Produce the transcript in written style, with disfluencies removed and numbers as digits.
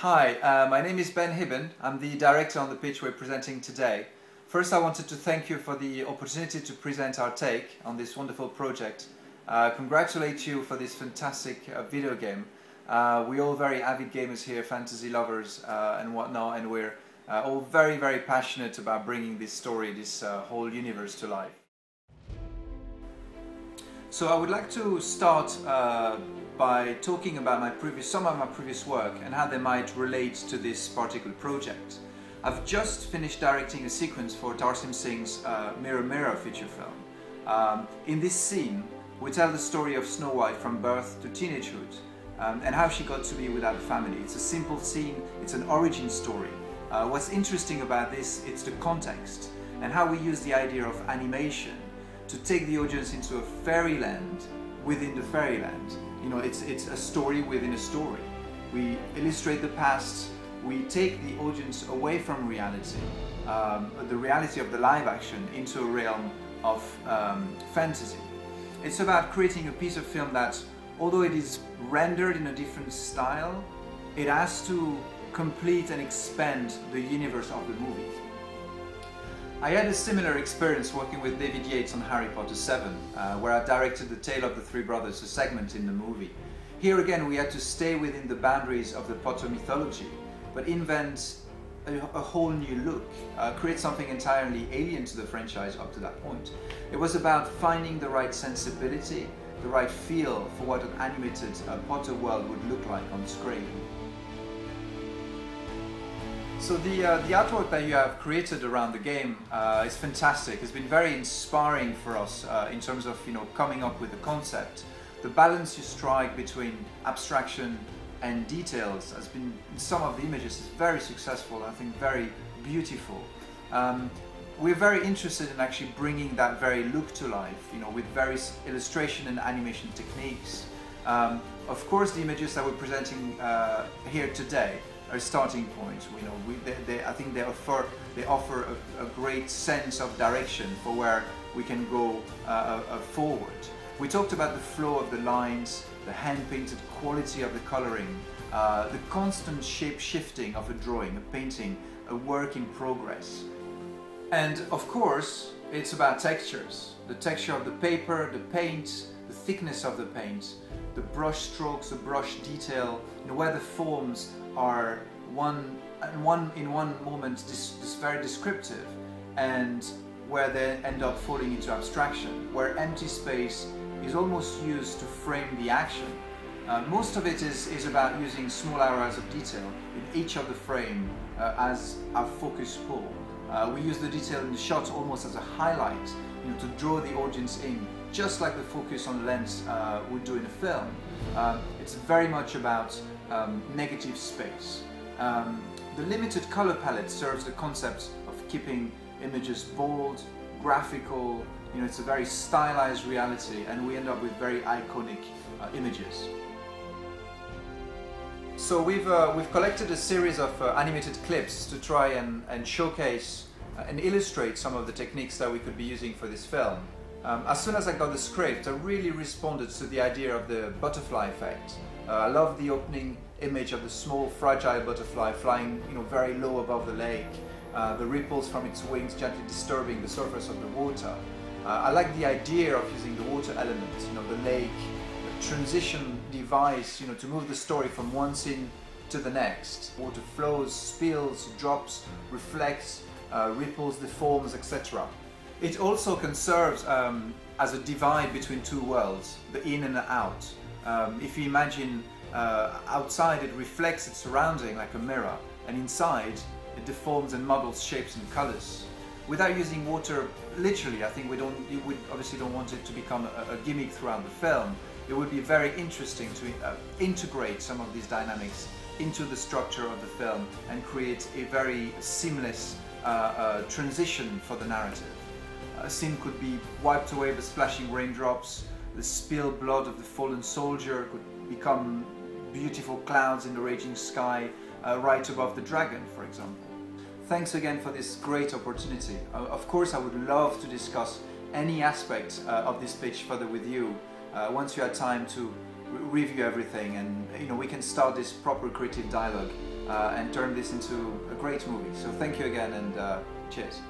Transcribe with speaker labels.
Speaker 1: Hi, my name is Ben Hibben. I'm the director on the pitch we're presenting today. First, I wanted to thank you for the opportunity to present our take on this wonderful project. Congratulate you for this fantastic video game. We're all very avid gamers here, fantasy lovers and whatnot, and we're all very, very passionate about bringing this story, this whole universe to life. So I would like to start by talking about some of my previous work and how they might relate to this particular project. I've just finished directing a sequence for Darsim Singh's Mirror Mirror feature film. In this scene, we tell the story of Snow White from birth to teenagehood and how she got to be without a family. It's a simple scene, it's an origin story. What's interesting about this, it's the context and how we use the idea of animation to take the audience into a fairyland within the fairyland. You know, it's a story within a story. We illustrate the past, we take the audience away from reality, the reality of the live action, into a realm of fantasy. It's about creating a piece of film that, although it is rendered in a different style, it has to complete and expand the universe of the movie. I had a similar experience working with David Yates on Harry Potter 7, where I directed The Tale of the Three Brothers, a segment in the movie. Here again we had to stay within the boundaries of the Potter mythology, but invent a whole new look, create something entirely alien to the franchise up to that point. It was about finding the right sensibility, the right feel for what an animated Potter world would look like on screen. So the artwork that you have created around the game is fantastic. It's been very inspiring for us in terms of coming up with the concept. The balance you strike between abstraction and details has been, in some of the images, is very successful. I think very beautiful. We're very interested in actually bringing that very look to life, with various illustration and animation techniques. Of course, the images that we're presenting here today are starting point. I think they offer a great sense of direction for where we can go forward. We talked about the flow of the lines, the hand-painted quality of the coloring, the constant shape shifting of a drawing, a painting, a work in progress. And of course, it's about textures. The texture of the paper, the paint, the thickness of the paint, the brush strokes, the brush detail, where the forms are in one moment this very descriptive, and where they end up falling into abstraction, where empty space is almost used to frame the action. Most of it is about using small areas of detail in each of the frame as a focus pull. We use the detail in the shot almost as a highlight, to draw the audience in, just like the focus on the lens would do in a film. It's very much about negative space. The limited color palette serves the concept of keeping images bold, graphical. It's a very stylized reality, and we end up with very iconic images. So we've collected a series of animated clips to try and showcase and illustrate some of the techniques that we could be using for this film. As soon as I got the script, I really responded to the idea of the butterfly effect. I love the opening image of the small, fragile butterfly flying, very low above the lake. The ripples from its wings gently disturbing the surface of the water. I like the idea of using the water element, the lake, the transition device, to move the story from one scene to the next. Water flows, spills, drops, reflects, ripples, deforms, etc. It also can serve as a divide between two worlds, the in and the out. If you imagine outside, it reflects its surrounding like a mirror, and inside it deforms and models shapes and colors. Without using water literally, I think we obviously don't want it to become a gimmick throughout the film. It would be very interesting to integrate some of these dynamics into the structure of the film and create a very seamless transition for the narrative. A scene could be wiped away by splashing raindrops. The spilled blood of the fallen soldier could become beautiful clouds in the raging sky right above the dragon, for example. Thanks again for this great opportunity. Of course, I would love to discuss any aspect of this pitch further with you once you had time to review everything, and we can start this proper creative dialogue and turn this into a great movie. So thank you again, and cheers.